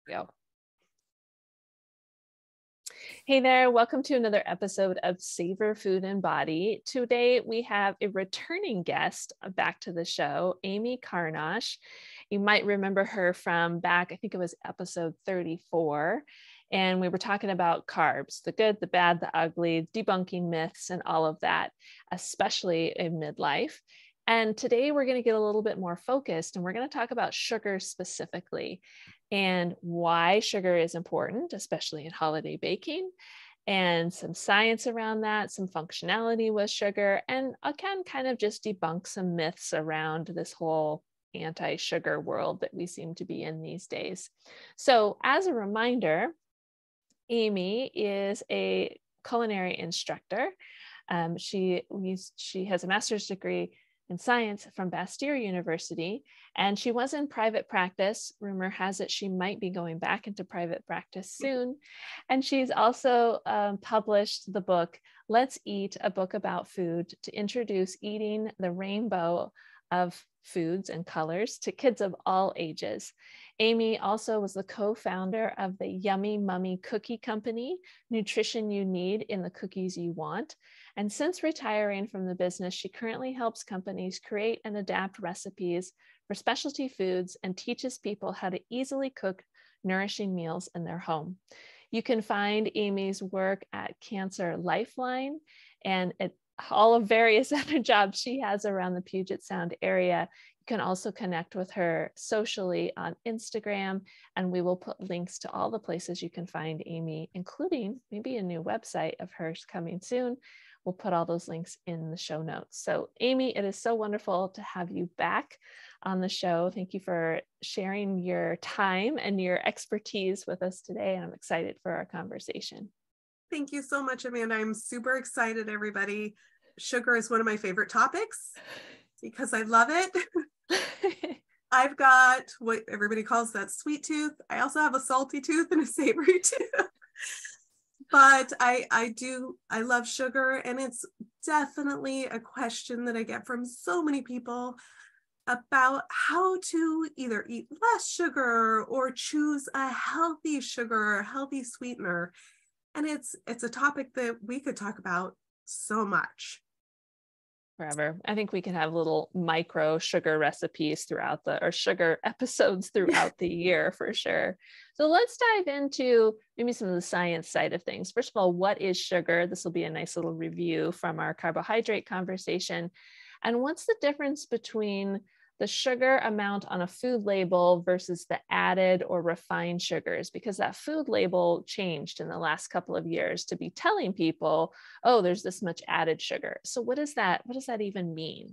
Go. Hey there, welcome to another episode of Savor Food and Body. Today we have a returning guest back to the show, Amy Karnosh. You might remember her from back, I think it was episode 34. And we were talking about carbs, the good, the bad, the ugly, debunking myths and all of that, especially in midlife. And today we're going to get a little bit more focused and we're going to talk about sugar specifically and why sugar is important, especially in holiday baking, and some science around that, some functionality with sugar, and again, kind of just debunk some myths around this whole anti-sugar world that we seem to be in these days. So as a reminder, Amy is a culinary instructor. She has a master's degree in science from Bastyr University, and she was in private practice. Rumor has it she might be going back into private practice soon. And she's also published the book, Let's Eat, a book about food to introduce eating the rainbow of foods and colors to kids of all ages. Amy also was the co-founder of the Yummy Mummy Cookie Company, Nutrition You Need in the Cookies You Want. And since retiring from the business, she currently helps companies create and adapt recipes for specialty foods and teaches people how to easily cook nourishing meals in their home. You can find Amy's work at Cancer Lifeline and at all of various other jobs she has around the Puget Sound area. You can also connect with her socially on Instagram, and we will put links to all the places you can find Amy, including maybe a new website of hers coming soon. We'll put all those links in the show notes. So Amy, it is so wonderful to have you back on the show. Thank you for sharing your time and your expertise with us today. And I'm excited for our conversation. Thank you so much, Amanda. I'm super excited, everybody. Sugar is one of my favorite topics because I love it. I've got what everybody calls that sweet tooth. I also have a salty tooth and a savory tooth. But I love sugar, and it's definitely a question that I get from so many people about how to either eat less sugar or choose a healthy sugar, a healthy sweetener. And it's a topic that we could talk about so much. Forever. I think we can have little micro sugar recipes throughout or sugar episodes throughout the year for sure. So let's dive into maybe some of the science side of things. First of all, what is sugar? This will be a nice little review from our carbohydrate conversation. And what's the difference between the sugar amount on a food label versus the added or refined sugars, because that food label changed in the last couple of years to be telling people, oh, there's this much added sugar. So what does that even mean?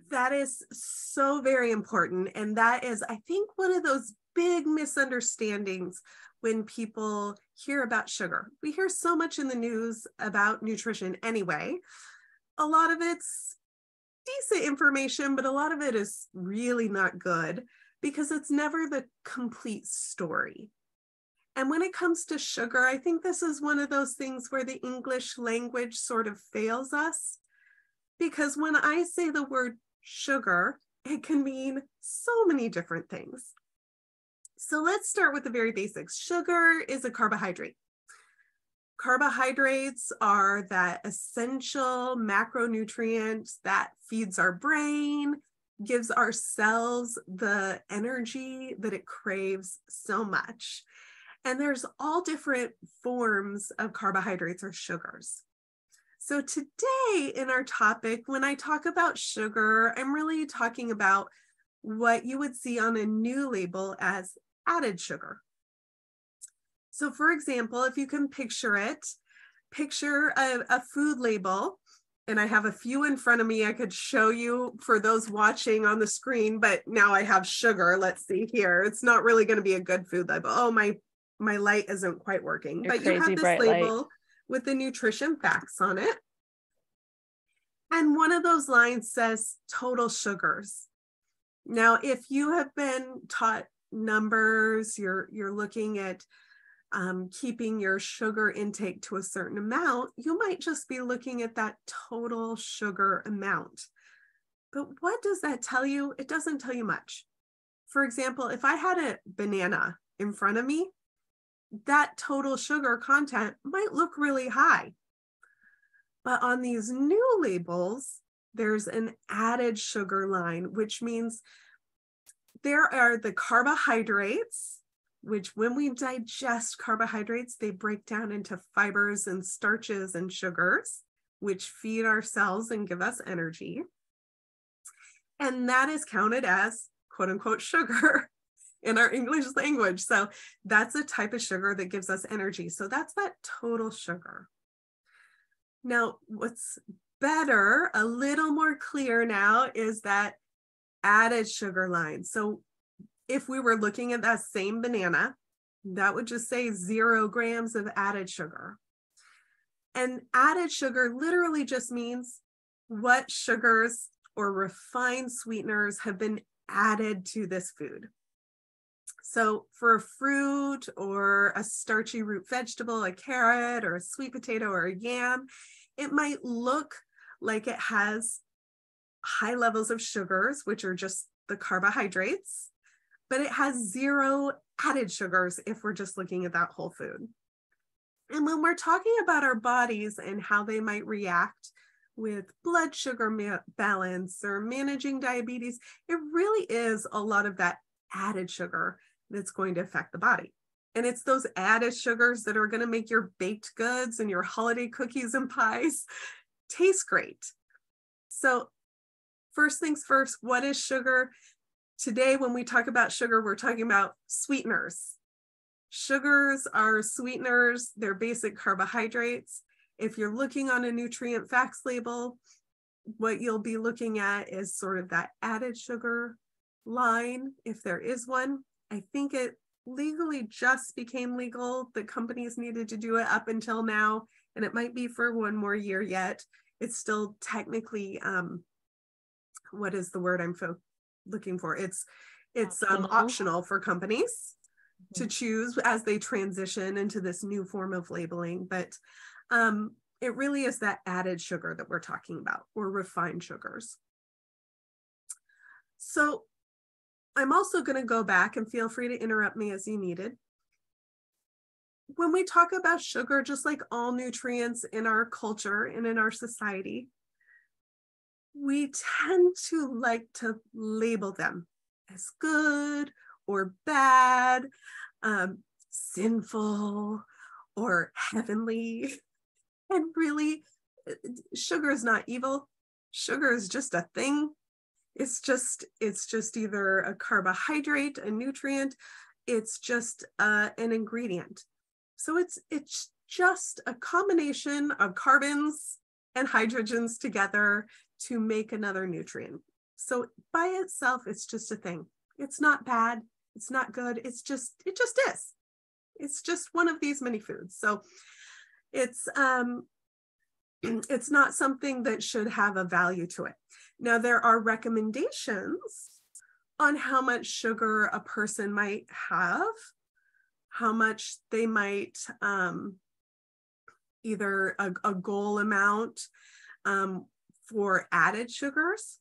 That is so very important. And that is, I think, one of those big misunderstandings when people hear about sugar. We hear so much in the news about nutrition anyway. A lot of it's decent information, but a lot of it is really not good because it's never the complete story. And when it comes to sugar, I think this is one of those things where the English language sort of fails us, because when I say the word sugar, it can mean so many different things. So let's start with the very basics. Sugar is a carbohydrate. Carbohydrates are that essential macronutrient that feeds our brain, gives our cells the energy that it craves so much. And there's all different forms of carbohydrates or sugars. So today in our topic, when I talk about sugar, I'm really talking about what you would see on a new label as added sugar. So for example, if you can picture it, picture a food label, and I have a few in front of me I could show you for those watching on the screen, but now I have sugar. Let's see here. It's not really going to be a good food label. Oh, my light isn't quite working. But you have this label with the nutrition facts on it. And one of those lines says total sugars. Now, if you have been taught numbers, you're looking at keeping your sugar intake to a certain amount, you might just be looking at that total sugar amount. But what does that tell you? It doesn't tell you much. For example, if I had a banana in front of me, that total sugar content might look really high. But on these new labels, there's an added sugar line, which means there are the carbohydrates, which when we digest carbohydrates, they break down into fibers and starches and sugars, which feed our cells and give us energy. And that is counted as quote unquote sugar in our English language. So that's a type of sugar that gives us energy. So that's that total sugar. Now, what's better, a little more clear now, is that added sugar line. So if we were looking at that same banana, that would just say 0 grams of added sugar. And added sugar literally just means what sugars or refined sweeteners have been added to this food. So for a fruit or a starchy root vegetable, a carrot or a sweet potato or a yam, it might look like it has high levels of sugars, which are just the carbohydrates, but it has 0 added sugars if we're just looking at that whole food. And when we're talking about our bodies and how they might react with blood sugar balance or managing diabetes, it really is a lot of that added sugar that's going to affect the body. And it's those added sugars that are going to make your baked goods and your holiday cookies and pies taste great. So first things first, what is sugar? Today, when we talk about sugar, we're talking about sweeteners. Sugars are sweeteners, they're basic carbohydrates. If you're looking on a nutrient facts label, what you'll be looking at is sort of that added sugar line, if there is one. I think it legally just became legal. The companies needed to do it up until now, and it might be for one more year yet. It's still technically, what is the word I'm looking for? It's optional for companies to choose as they transition into this new form of labeling. But it really is that added sugar that we're talking about, or refined sugars. So I'm also going to go back, and feel free to interrupt me as you needed. When we talk about sugar, just like all nutrients in our culture and in our society, we tend to like to label them as good or bad, sinful or heavenly. And really, sugar is not evil. Sugar is just a thing. It's just either a carbohydrate, a nutrient. It's just an ingredient. So it's just a combination of carbons and hydrogens together to make another nutrient. So by itself, it's just a thing. It's not bad. It's not good. It just is. It's just one of these many foods. So it's not something that should have a value to it. Now, there are recommendations on how much sugar a person might have, how much they might, either a goal amount for added sugars.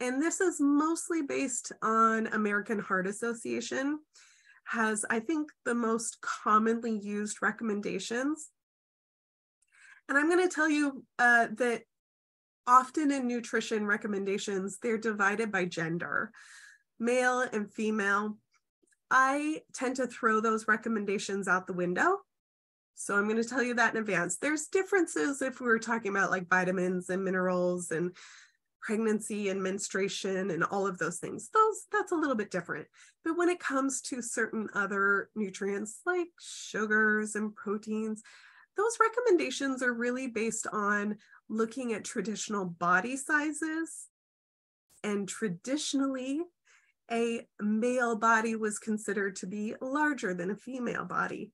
And this is mostly based on American Heart Association, has, I think, the most commonly used recommendations. And I'm going to tell you that often in nutrition recommendations, they're divided by gender, male and female. I tend to throw those recommendations out the window. So I'm going to tell you that in advance. There's differences if we were talking about like vitamins and minerals and pregnancy and menstruation and all of those things. That's a little bit different. But when it comes to certain other nutrients like sugars and proteins, those recommendations are really based on looking at traditional body sizes. And traditionally, a male body was considered to be larger than a female body,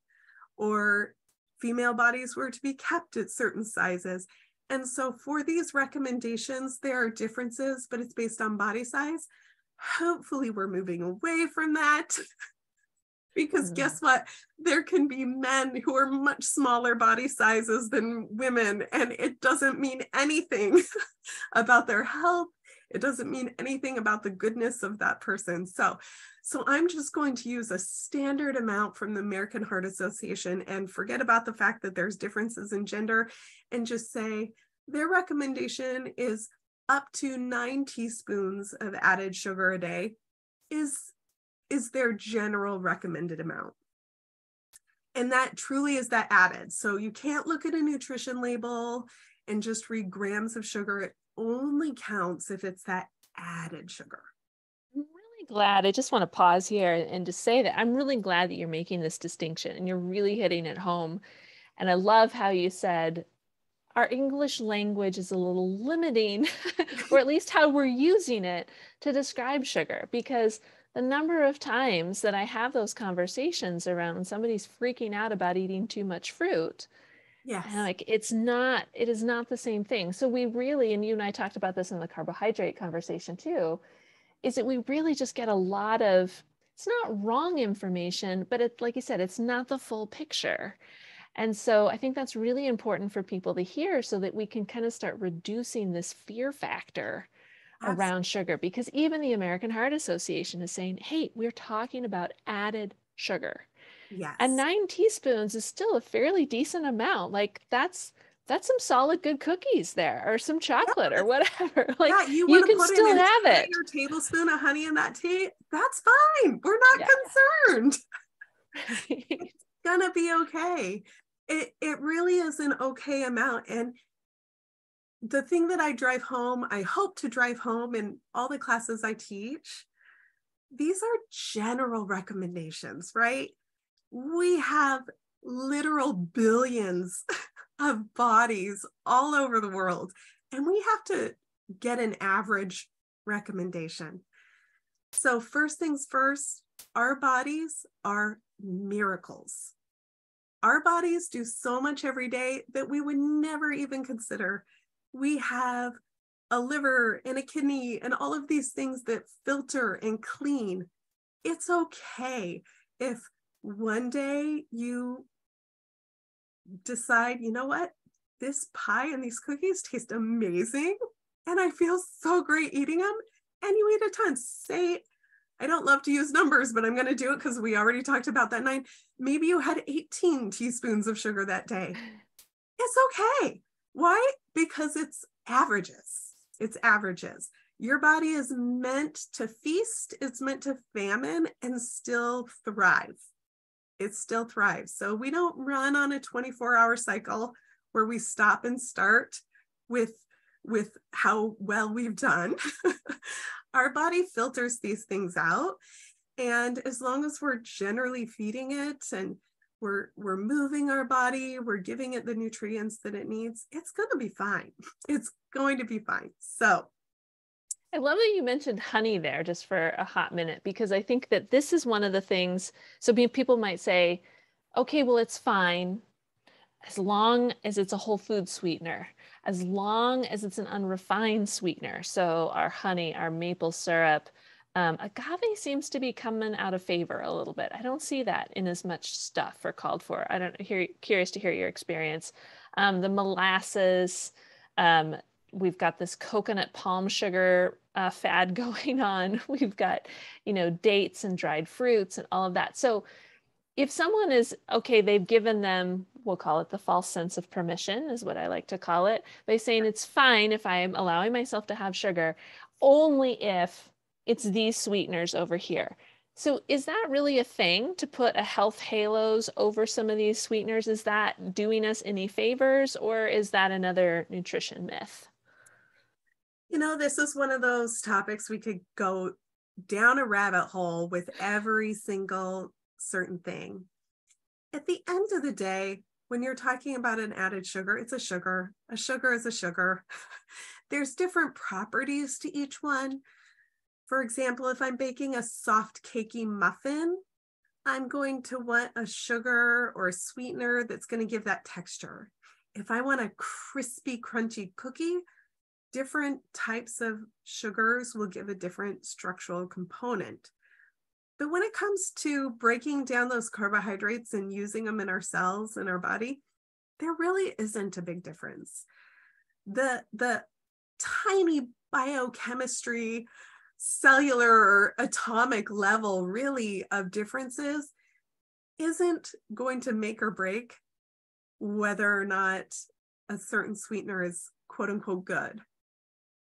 or female bodies were to be kept at certain sizes. And so for these recommendations, there are differences, but it's based on body size. Hopefully we're moving away from that. Because guess what? There can be men who are much smaller body sizes than women, and it doesn't mean anything about their health. It doesn't mean anything about the goodness of that person. So I'm just going to use a standard amount from the American Heart Association and forget about the fact that there's differences in gender and just say their recommendation is up to 9 teaspoons of added sugar a day is their general recommended amount. And that truly is that added. So you can't look at a nutrition label and just read grams of sugar. It only counts if it's that added sugar. I'm really glad. I just want to pause here and just say that I'm really glad that you're making this distinction and you're really hitting it home. And I love how you said our English language is a little limiting, or at least how we're using it to describe sugar, because the number of times that I have those conversations around when somebody's freaking out about eating too much fruit, Yes. and I'm like, it is not the same thing. So we really, and you and I talked about this in the carbohydrate conversation too, is that we really just get a lot of, it's not wrong information, but it, like you said, it's not the full picture. And so I think that's really important for people to hear so that we can kind of start reducing this fear factor around sugar, because even the American Heart Association is saying, hey, we're talking about added sugar. Yes. And 9 teaspoons is still a fairly decent amount. Like that's some solid good cookies there, or some chocolate or whatever. Like you you want to can put still an have it. Your tablespoon of honey in that tea, that's fine. We're not concerned. It's gonna be okay. It really is an okay amount. And the thing that I hope to drive home in all the classes I teach, these are general recommendations, right? We have literal billions of bodies all over the world, and we have to get an average recommendation. So first things first, our bodies are miracles. Our bodies do so much every day that we would never even consider. We have a liver and a kidney and all of these things that filter and clean. It's okay if one day you decide, you know what, this pie and these cookies taste amazing and I feel so great eating them, and you eat a ton. Say, I don't love to use numbers, but I'm going to do it because we already talked about that 9. Maybe you had 18 teaspoons of sugar that day. It's okay. Why? Because it's averages. It's averages. Your body is meant to feast, it's meant to famine and still thrive. It still thrives. So we don't run on a 24-hour cycle where we stop and start with how well we've done. Our body filters these things out. And as long as we're generally feeding it and we're moving our body, we're giving it the nutrients that it needs, it's going to be fine. It's going to be fine. So I love that you mentioned honey there just for a hot minute, because I think that this is one of the things. So people might say, okay, well, it's fine as long as it's a whole food sweetener, as long as it's an unrefined sweetener. So our honey, our maple syrup, agave seems to be coming out of favor a little bit. I don't see that in as much stuff or called for. I don't curious to hear your experience. The molasses, we've got this coconut palm sugar fad going on. We've got, dates and dried fruits and all of that. So if someone is, okay, they've given them, we'll call it the false sense of permission is what I like to call it, by saying it's fine if I'm allowing myself to have sugar, only if it's these sweeteners over here. So is that really a thing, to put a health halos over some of these sweeteners? Is that doing us any favors, or is that another nutrition myth? This is one of those topics we could go down a rabbit hole with every single certain thing. At the end of the day, when you're talking about an added sugar, it's a sugar. A sugar is a sugar. There's different properties to each one. For example, if I'm baking a soft, cakey muffin, I'm going to want a sugar or a sweetener that's going to give that texture. If I want a crispy, crunchy cookie, different types of sugars will give a different structural component. But when it comes to breaking down those carbohydrates and using them in our cells and our body, there really isn't a big difference. The tiny biochemistry, cellular or atomic level really of differences isn't going to make or break whether or not a certain sweetener is quote unquote good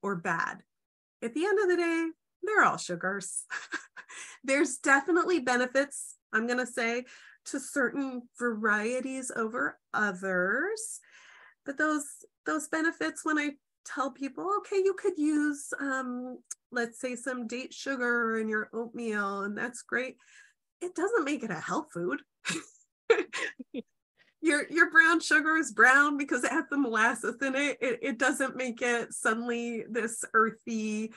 or bad. At the end of the day, they're all sugars. There's definitely benefits, I'm going to say, to certain varieties over others. But those benefits, when I tell people, okay, you could use, let's say, some date sugar in your oatmeal, and that's great. It doesn't make it a health food. Your brown sugar is brown because it has the molasses in it. It doesn't make it suddenly this earthy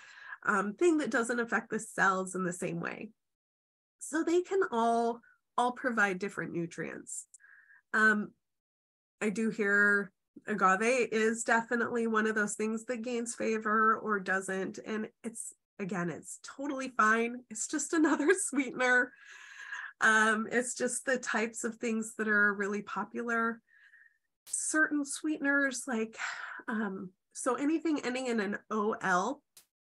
thing that doesn't affect the cells in the same way. So they can all provide different nutrients. I do hear agave is definitely one of those things that gains favor or doesn't. And it's totally fine. It's just another sweetener. It's just the types of things that are really popular. Certain sweeteners like, so anything ending in an OL,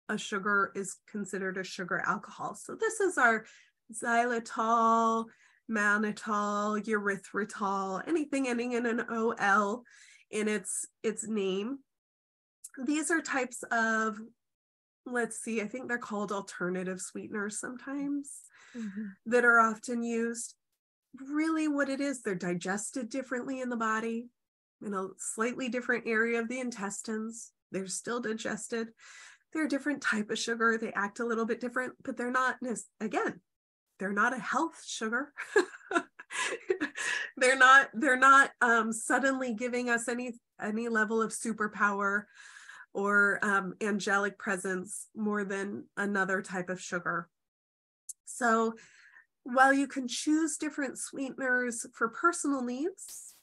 a sugar is considered a sugar alcohol. So this is our xylitol, mannitol, erythritol, anything ending in an OL in its name. These are types of, let's see, I think they're called alternative sweeteners sometimes, that are often used. Really what it is, they're digested differently in the body, in a slightly different area of the intestines. They're still digested. They're a different type of sugar. They act a little bit different, but they're not, again, they're not a health sugar. They're not suddenly giving us any level of superpower or angelic presence more than another type of sugar. So while you can choose different sweeteners for personal needs,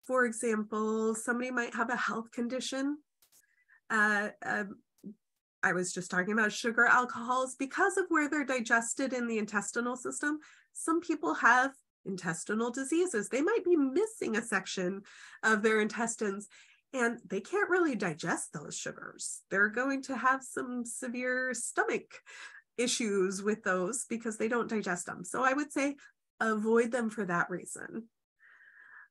for example, somebody might have a health condition. I was just talking about sugar alcohols. Because of where they're digested in the intestinal system, some people have intestinal diseases. They might be missing a section of their intestines and they can't really digest those sugars. They're going to have some severe stomach issues with those because they don't digest them. So I would say avoid them for that reason.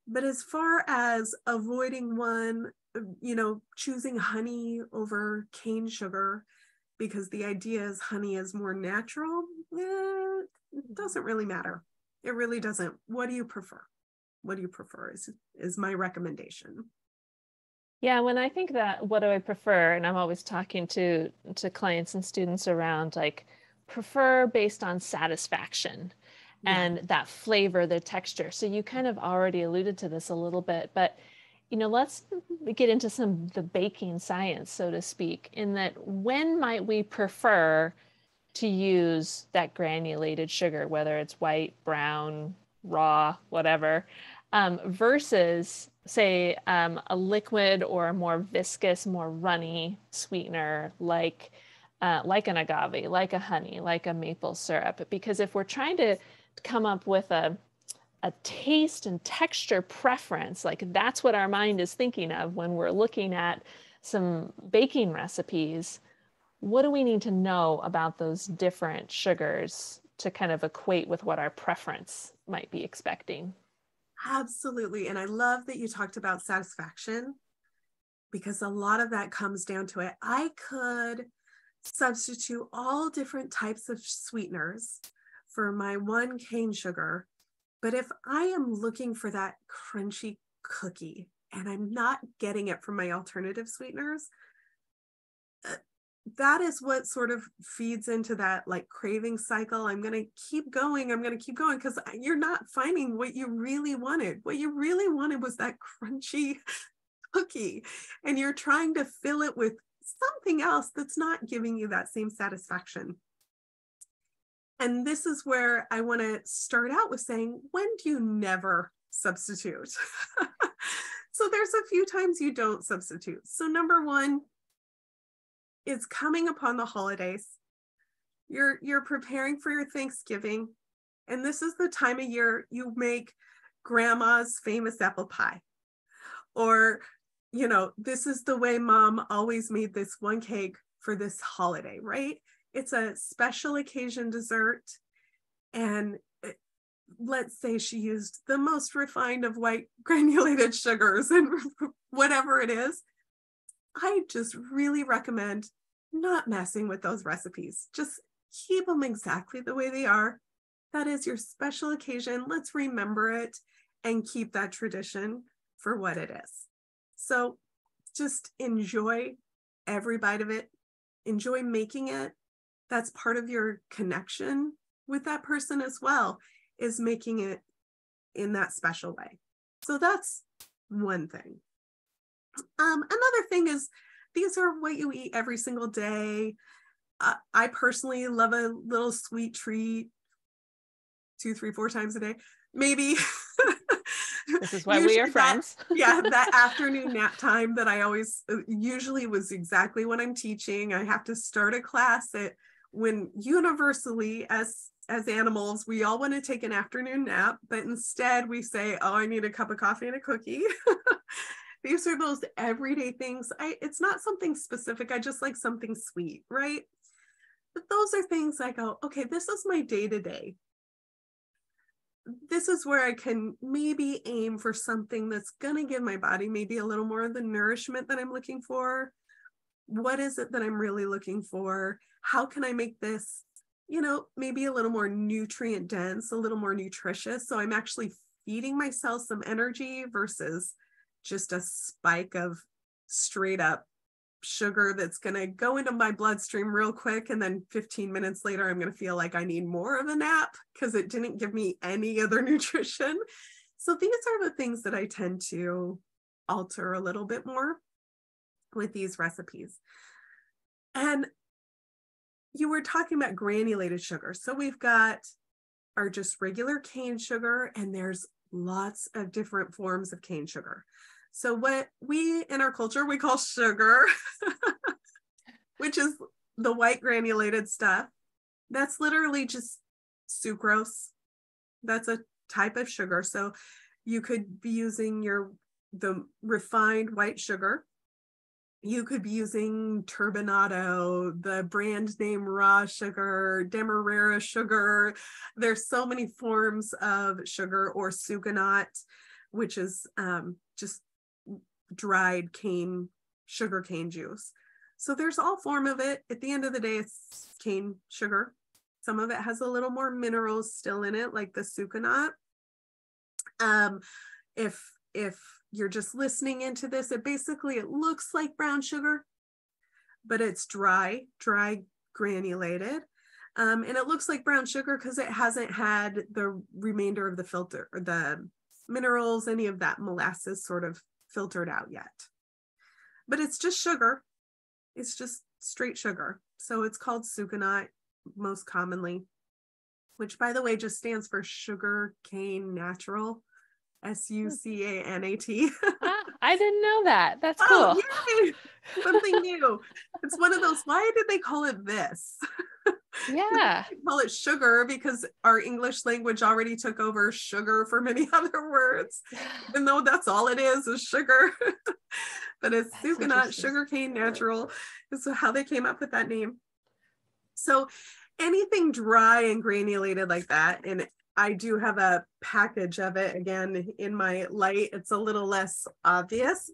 But as far as avoiding one, choosing honey over cane sugar, because the idea is honey is more natural, it doesn't really matter. It really doesn't. What do you prefer? What do you prefer is my recommendation. Yeah, when I think that, what do I prefer? And I'm always talking to clients and students around like prefer based on satisfaction and that flavor, the texture. So you kind of already alluded to this a little bit, but let's get into the baking science, so to speak, in that when might we prefer to use that granulated sugar, whether it's white, brown, raw, whatever, versus say a liquid or a more viscous, more runny sweetener like an agave, like a honey, like a maple syrup. Because if we're trying to come up with a taste and texture preference, like that's what our mind is thinking of when we're looking at some baking recipes, what do we need to know about those different sugars to kind of equate with what our preference might be expecting? Absolutely. And I love that you talked about satisfaction, because a lot of that comes down to it. I could substitute all different types of sweeteners for my one cane sugar, but if I am looking for that crunchy cookie and I'm not getting it from my alternative sweeteners, that is what sort of feeds into that like craving cycle. I'm going to keep going because you're not finding what you really wanted. What you really wanted was that crunchy cookie, and you're trying to fill it with something else that's not giving you that same satisfaction. And this is where I want to start out with saying, when do you never substitute? So there's a few times you don't substitute. So number one, it's coming upon the holidays. You're preparing for your Thanksgiving, and this is the time of year you make grandma's famous apple pie. Or, this is the way mom always made this one cake for this holiday, right? It's a special occasion dessert. And let's say she used the most refined of white granulated sugars and whatever it is. I just really recommend not messing with those recipes. Just keep them exactly the way they are. That is your special occasion. Let's remember it and keep that tradition for what it is. So just enjoy every bite of it. Enjoy making it. That's part of your connection with that person as well, is making it in that special way. So that's one thing. Another thing is, these are what you eat every single day. I personally love a little sweet treat 2, 3, 4 times a day, maybe. This is why we are friends. That afternoon nap time that I always usually was exactly when I'm teaching. I have to start a class when universally as animals, we all want to take an afternoon nap, but instead we say, oh, I need a cup of coffee and a cookie. These are those everyday things. It's not something specific. I just like something sweet, right? But those are things I go, okay, this is my day-to-day. This is where I can maybe aim for something that's going to give my body maybe a little more of the nourishment that I'm looking for. What is it that I'm really looking for? How can I make this, maybe a little more nutrient dense, a little more nutritious? So I'm actually feeding myself some energy versus just a spike of straight up sugar that's going to go into my bloodstream real quick. And then 15 minutes later, I'm going to feel like I need more of a nap because it didn't give me any other nutrition. So these are the things that I tend to alter a little bit more with these recipes. And you were talking about granulated sugar. So we've got our just regular cane sugar, and there's lots of different forms of cane sugar. So what we in our culture, we call sugar, which is the white granulated stuff. That's literally just sucrose. That's a type of sugar. So you could be using the refined white sugar. You could be using turbinado, the brand name raw sugar, demerara sugar. There's so many forms of sugar, or sucanat, which is just dried sugar cane juice. So there's all form of it. At the end of the day, it's cane sugar. Some of it has a little more minerals still in it, like the sucanat. If you're just listening into this, it looks like brown sugar, but it's dry granulated. And it looks like brown sugar because it hasn't had the remainder of the filter, or the minerals, any of that molasses sort of filtered out yet. But it's just sugar. It's just straight sugar. So it's called sucanat most commonly, which, by the way, just stands for sugar cane natural. SUCANAT. I didn't know that. That's cool. Yay! Something new. It's one of those, why did they call it this? Yeah. They call it sugar because our English language already took over sugar for many other words, even though that's all it is sugar. But it's sucanat, sugarcane natural, is how they came up with that name. So anything dry and granulated like that, and I do have a package of it again in my light. It's a little less obvious,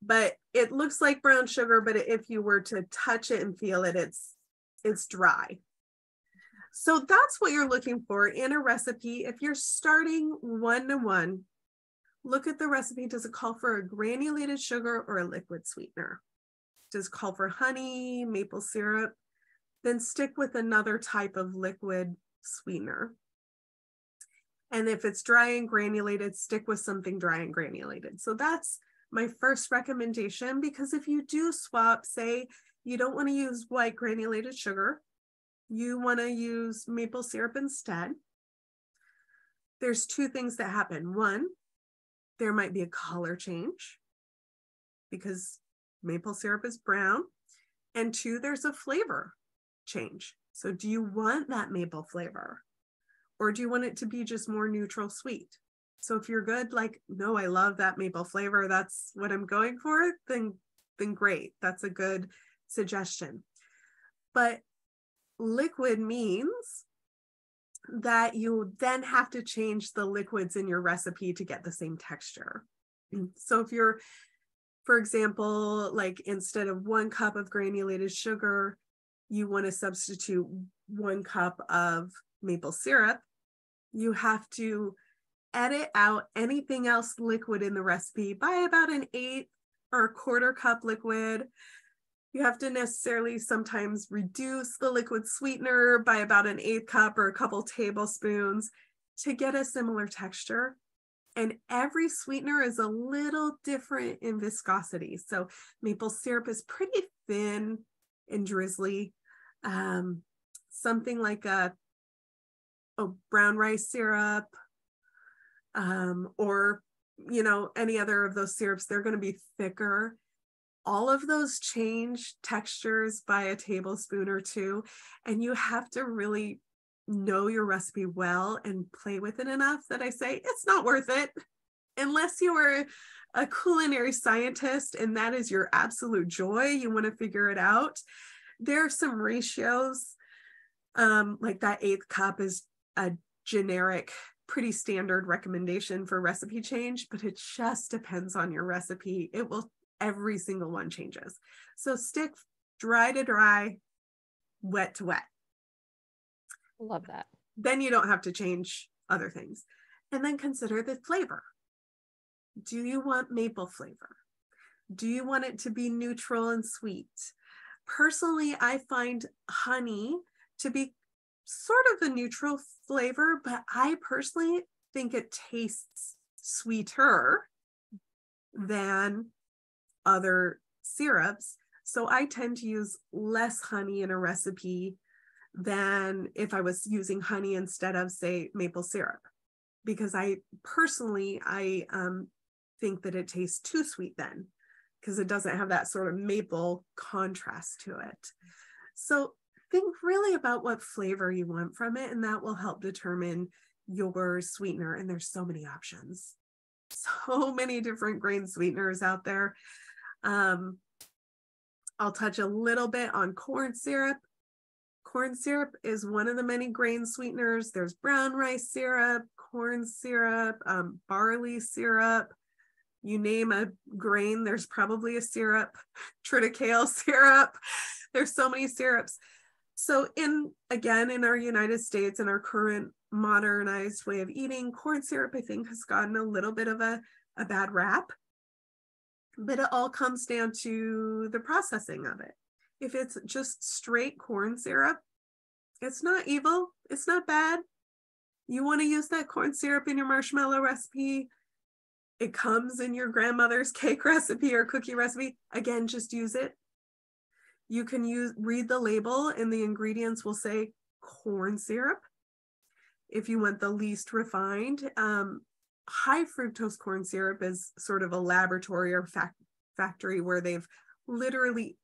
but it looks like brown sugar, but if you were to touch it and feel it, it's dry. So that's what you're looking for in a recipe. If you're starting 1-to-1, look at the recipe. Does it call for a granulated sugar or a liquid sweetener? Does it call for honey, maple syrup? Then stick with another type of liquid sweetener. And if it's dry and granulated, stick with something dry and granulated. So that's my first recommendation, because if you do swap, say you don't want to use white granulated sugar, you want to use maple syrup instead, there's 2 things that happen. One, there might be a color change because maple syrup is brown. And 2, there's a flavor change. So do you want that maple flavor? Or do you want it to be just more neutral sweet? So if you're good, like, no, I love that maple flavor, that's what I'm going for, then great. That's a good suggestion. But liquid means that you then have to change the liquids in your recipe to get the same texture. So if you're, for example, like instead of 1 cup of granulated sugar, you want to substitute 1 cup of maple syrup, you have to edit out anything else liquid in the recipe by about an 1/8 or 1/4 cup liquid. You have to necessarily sometimes reduce the liquid sweetener by about an 1/8 cup or a couple tablespoons to get a similar texture. And every sweetener is a little different in viscosity. So maple syrup is pretty thin and drizzly. Something like a brown rice syrup, or, you know, any other of those syrups, they're going to be thicker. All of those change textures by a tablespoon or 2. And you have to really know your recipe well and play with it enough that I say it's not worth it unless you are a culinary scientist and that is your absolute joy. You want to figure it out. There are some ratios, like that 1/8 cup is a generic, pretty standard recommendation for recipe change, but it just depends on your recipe. It will, every single one changes. So stick dry to dry, wet to wet. Love that. Then you don't have to change other things. And then consider the flavor. Do you want maple flavor? Do you want it to be neutral and sweet? Personally, I find honey to be sort of a neutral flavor, but I personally think it tastes sweeter than other syrups. So I tend to use less honey in a recipe than if I was using honey instead of, say, maple syrup, because I personally think that it tastes too sweet then, because it doesn't have that sort of maple contrast to it. So think really about what flavor you want from it, and that will help determine your sweetener. And there's so many options, so many different grain sweeteners out there. I'll touch a little bit on corn syrup. Corn syrup is one of the many grain sweeteners. There's brown rice syrup, corn syrup, barley syrup. You name a grain, there's probably a syrup. Triticale syrup. There's so many syrups. So in our United States, in our current modernized way of eating, corn syrup, I think, has gotten a little bit of a bad rap. But it all comes down to the processing of it. If it's just straight corn syrup, it's not evil. It's not bad. You want to use that corn syrup in your marshmallow recipe. It comes in your grandmother's cake recipe or cookie recipe. Again, just use it. You can read the label and the ingredients will say corn syrup. If you want the least refined, high fructose corn syrup is sort of a laboratory or factory where they've literally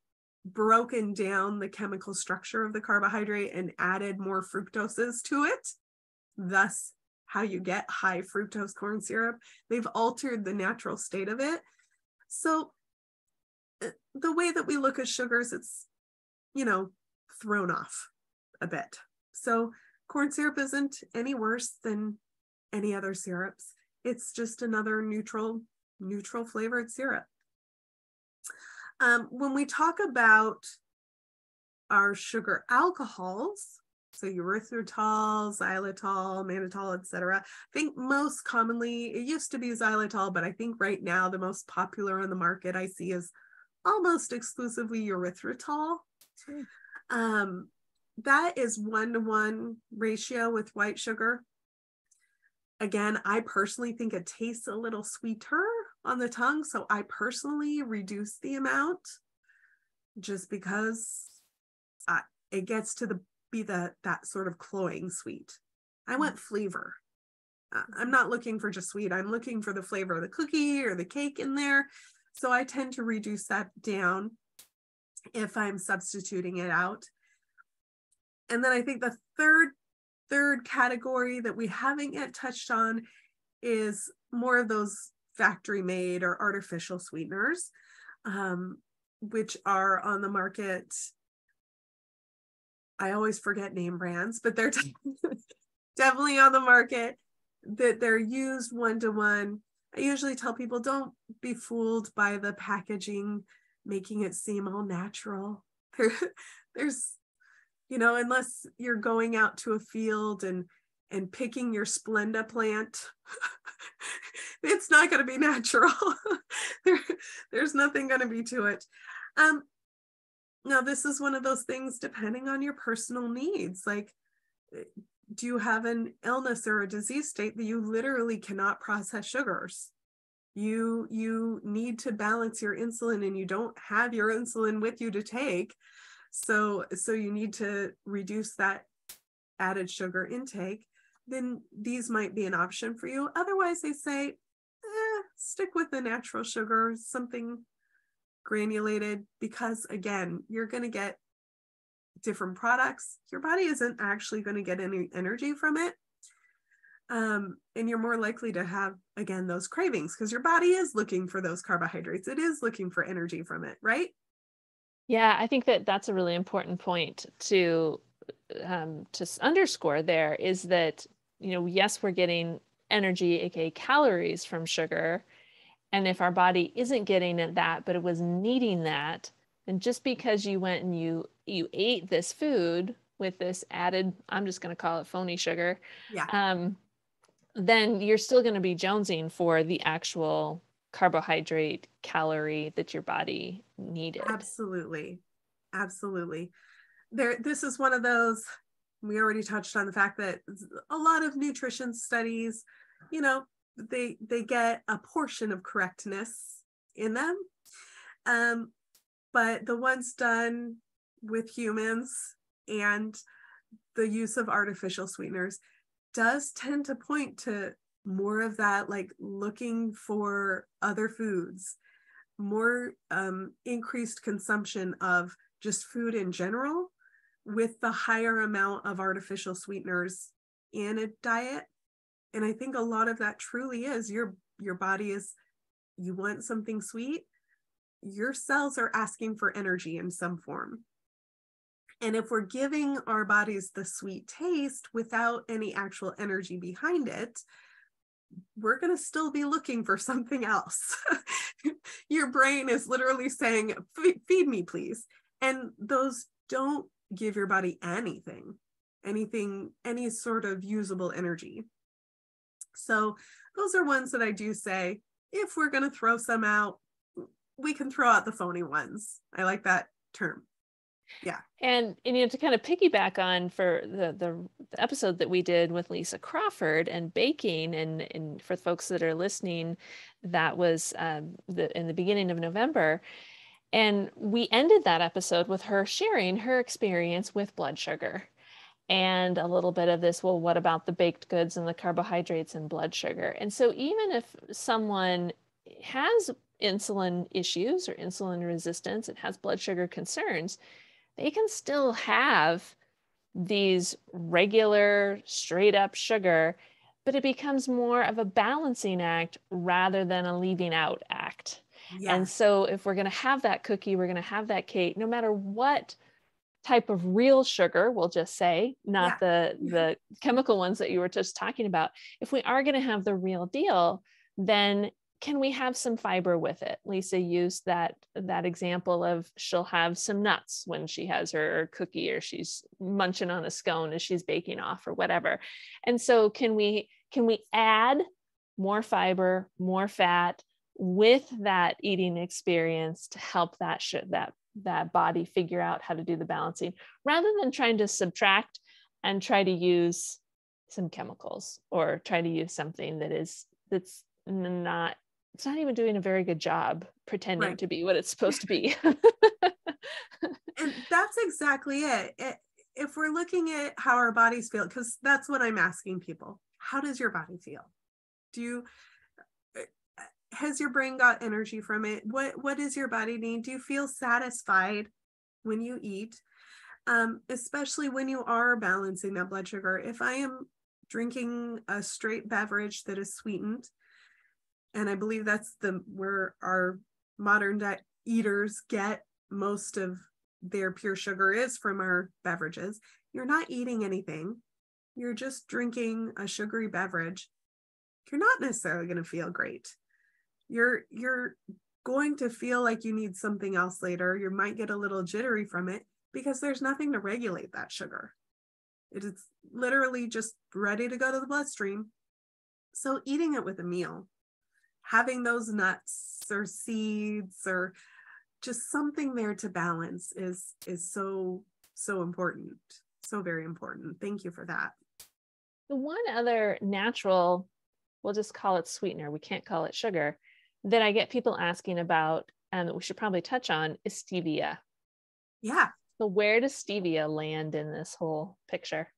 broken down the chemical structure of the carbohydrate and added more fructoses to it. Thus, how you get high fructose corn syrup. They've altered the natural state of it. So the way that we look at sugars, it's, thrown off a bit. So corn syrup isn't any worse than any other syrups. It's just another neutral flavored syrup. When we talk about our sugar alcohols, so erythritol, xylitol, mannitol, etc. I think most commonly, it used to be xylitol, but I think right now the most popular on the market I see is almost exclusively erythritol. That is 1-to-1 ratio with white sugar. Again, I personally think it tastes a little sweeter on the tongue, so I personally reduce the amount just because it gets to be that sort of cloying sweet. I want flavor. I'm not looking for just sweet. I'm looking for the flavor of the cookie or the cake in there. So I tend to reduce that down if I'm substituting it out. And then I think the third category that we haven't yet touched on is more of those factory made or artificial sweeteners. which are on the market. I always forget name brands, but they're definitely on the market, that they're used one-to-one. I usually tell people, don't be fooled by the packaging, making it seem all natural. There's, unless you're going out to a field and picking your Splenda plant, it's not going to be natural. There's nothing going to be to it. Now, this is one of those things, depending on your personal needs. Like, do you have an illness or a disease state that you literally cannot process sugars? You need to balance your insulin, and you don't have your insulin with you to take. So you need to reduce that added sugar intake. Then these might be an option for you. Otherwise, they say, stick with the natural sugar, something granulated, because again, you're going to get different products. Your body isn't actually going to get any energy from it. And you're more likely to have, again, those cravings, because your body is looking for those carbohydrates. It is looking for energy from it, right? Yeah, I think that's a really important point to underscore there, is that, yes, we're getting energy, aka calories, from sugar. And if our body isn't getting that, but it was needing that, then just because you went and you ate this food with this added, I'm just going to call it phony sugar, Yeah. Then you're still going to be jonesing for the actual carbohydrate calorie that your body needed. Absolutely. This is one of those, we already touched on the fact that a lot of nutrition studies, they get a portion of correctness in them. But the ones done with humans and the use of artificial sweeteners does tend to point to more of that, like looking for other foods, more increased consumption of just food in general, with the higher amount of artificial sweeteners in a diet. And I think a lot of that truly is your body is, you want something sweet, your cells are asking for energy in some form. And if we're giving our bodies the sweet taste without any actual energy behind it, we're going to still be looking for something else. Your brain is literally saying, feed me, please. And those don't give your body anything, any sort of usable energy. So those are ones that I do say, if we're going to throw some out, we can throw out the phony ones. I like that term. Yeah. And to kind of piggyback on for the episode that we did with Lisa Crawford and baking, and for folks that are listening, that was in the beginning of November. And we ended that episode with her sharing her experience with blood sugar and a little bit of this, well, what about the baked goods and the carbohydrates and blood sugar? And so even if someone has insulin issues or insulin resistance and has blood sugar concerns, they can still have these regular straight up sugar, but it becomes more of a balancing act rather than a leaving out act. Yes. And so if we're going to have that cookie, we're going to have that cake, no matter what type of real sugar, we'll just say, not the chemical ones that you were just talking about. If we are going to have the real deal, then can we have some fiber with it? Lisa used that example of, she'll have some nuts when she has her cookie, or she's munching on a scone as she's baking off or whatever. And so can we add more fiber, more fat with that eating experience to help that body figure out how to do the balancing, rather than trying to subtract and try to use some chemicals, or try to use something that's not, it's not even doing a very good job pretending to be what it's supposed to be. And that's exactly it. If we're looking at how our bodies feel, because that's what I'm asking people, how does your body feel? Has your brain got energy from it? What does your body need? Do you feel satisfied when you eat? Especially when you are balancing that blood sugar. If I am drinking a straight beverage that is sweetened, and I believe that's where our modern eaters get most of their pure sugar is from our beverages. You're not eating anything. You're just drinking a sugary beverage. You're not necessarily going to feel great. You're going to feel like you need something else later. You might get a little jittery from it because there's nothing to regulate that sugar. It is literally just ready to go to the bloodstream. So eating it with a meal, having those nuts or seeds or just something there to balance is so important. So very important. Thank you for that. The one other natural, we'll just call it sweetener, we can't call it sugar, that I get people asking about and that we should probably touch on is stevia. Yeah. So where does stevia land in this whole picture?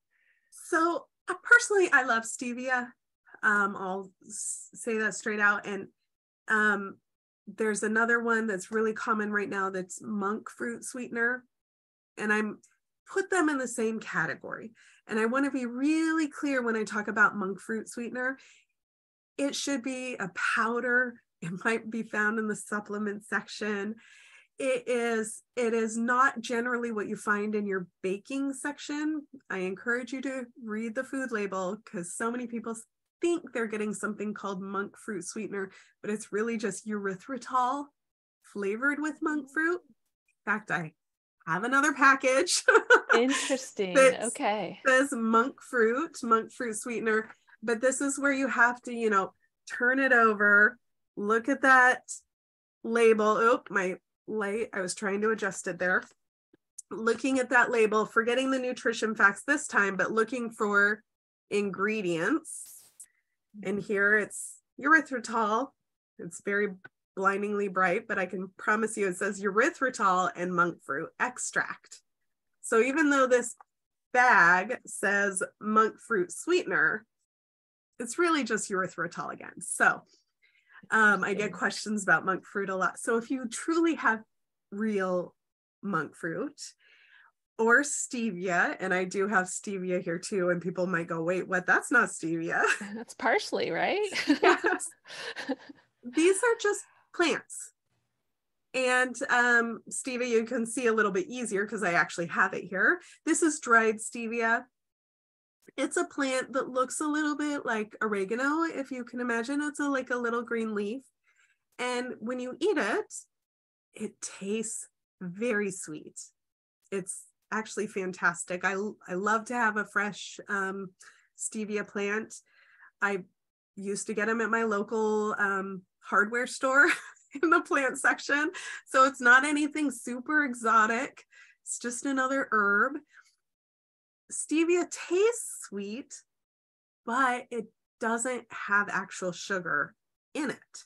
So personally, I love stevia. I'll say that straight out. And there's another one that's really common right now that's monk fruit sweetener. And I'm put them in the same category. And I want to be really clear when I talk about monk fruit sweetener. It should be a powder. It might be found in the supplement section. It is not generally what you find in your baking section. I encourage you to read the food label because so many people think they're getting something called monk fruit sweetener, but it's really just erythritol flavored with monk fruit. In fact, I have another package. Interesting. Okay. Says monk fruit sweetener, but this is where you have to, turn it over, look at that label. Oh, my light, I was trying to adjust it there. Looking at that label, forgetting the nutrition facts this time, but looking for ingredients. And here it's erythritol. It's very blindingly bright, but I can promise you it says erythritol and monk fruit extract. So even though this bag says monk fruit sweetener, it's really just erythritol again. So I get questions about monk fruit a lot. So if you truly have real monk fruit or stevia, and I do have stevia here too, and people might go, wait, what? That's not stevia. That's parsley, right? Yes. These are just plants. And stevia, you can see a little bit easier because I actually have it here. This is dried stevia. It's a plant that looks a little bit like oregano, if you can imagine. It's like a little green leaf. And when you eat it, it tastes very sweet. It's actually fantastic. I love to have a fresh stevia plant. I used to get them at my local hardware store in the plant section. So it's not anything super exotic. It's just another herb. Stevia tastes sweet, but it doesn't have actual sugar in it.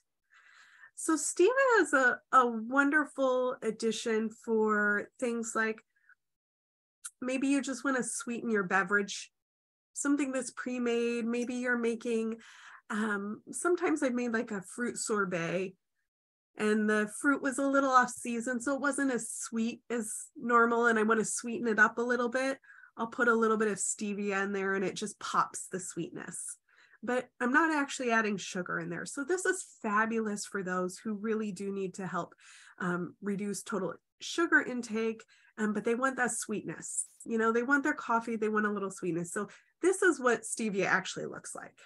So stevia is a wonderful addition for things like maybe you just want to sweeten your beverage, something that's pre-made. Maybe you're making, sometimes I've made like a fruit sorbet and the fruit was a little off season, so it wasn't as sweet as normal, and I want to sweeten it up a little bit. I'll put a little bit of stevia in there and it just pops the sweetness. But I'm not actually adding sugar in there. So this is fabulous for those who really do need to help reduce total sugar intake, but they want that sweetness. They want their coffee, they want a little sweetness. So this is what stevia actually looks like.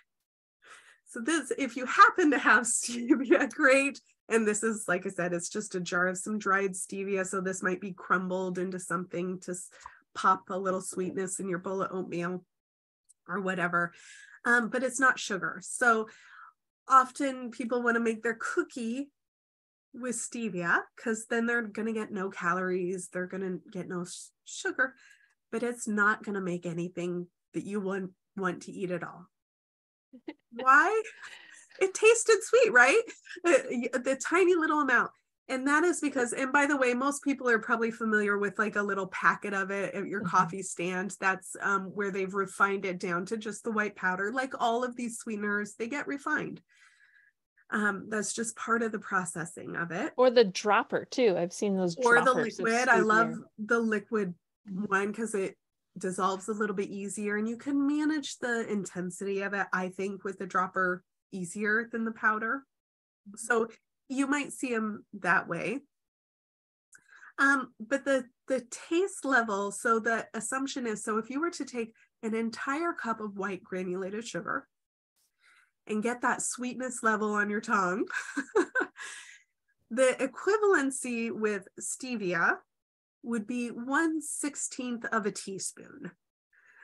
So this, if you happen to have stevia, great. And this is, like I said, it's just a jar of some dried stevia. So this might be crumbled into something to pop a little sweetness in your bowl of oatmeal or whatever. But it's not sugar. So often people want to make their cookie with stevia because then they're going to get no calories. They're going to get no sugar, but it's not going to make anything that you want to eat at all. Why? It tasted sweet, right? The tiny little amount. And that is because, and by the way, most people are probably familiar with like a little packet of it at your coffee stand. That's where they've refined it down to just the white powder. Like all of these sweeteners, they get refined. That's just part of the processing of it. Or the dropper too. I've seen those or droppers. the liquid. I love the liquid one because it dissolves a little bit easier and you can manage the intensity of it, I think, with the dropper easier than the powder. So you might see them that way. But the taste level, so the assumption is, so if you were to take an entire cup of white granulated sugar and get that sweetness level on your tongue, the equivalency with stevia would be 1/16 of a teaspoon.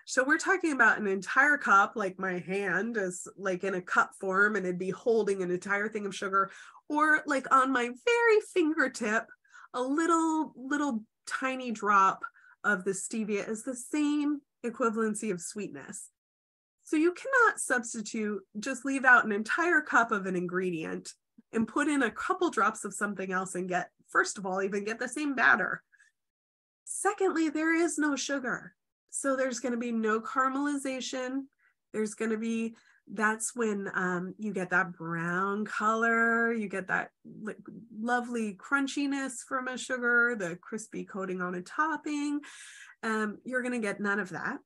So we're talking about an entire cup, like my hand is like in a cup form and it'd be holding an entire thing of sugar, or like on my very fingertip, a little tiny drop of the stevia is the same equivalency of sweetness. So you cannot substitute, just leave out an entire cup of an ingredient and put in a couple drops of something else and get, first of all, even get the same batter. Secondly, there is no sugar. So there's going to be no caramelization. There's going to be, that's when you get that brown color, you get that lovely crunchiness from a sugar, the crispy coating on a topping. You're going to get none of that.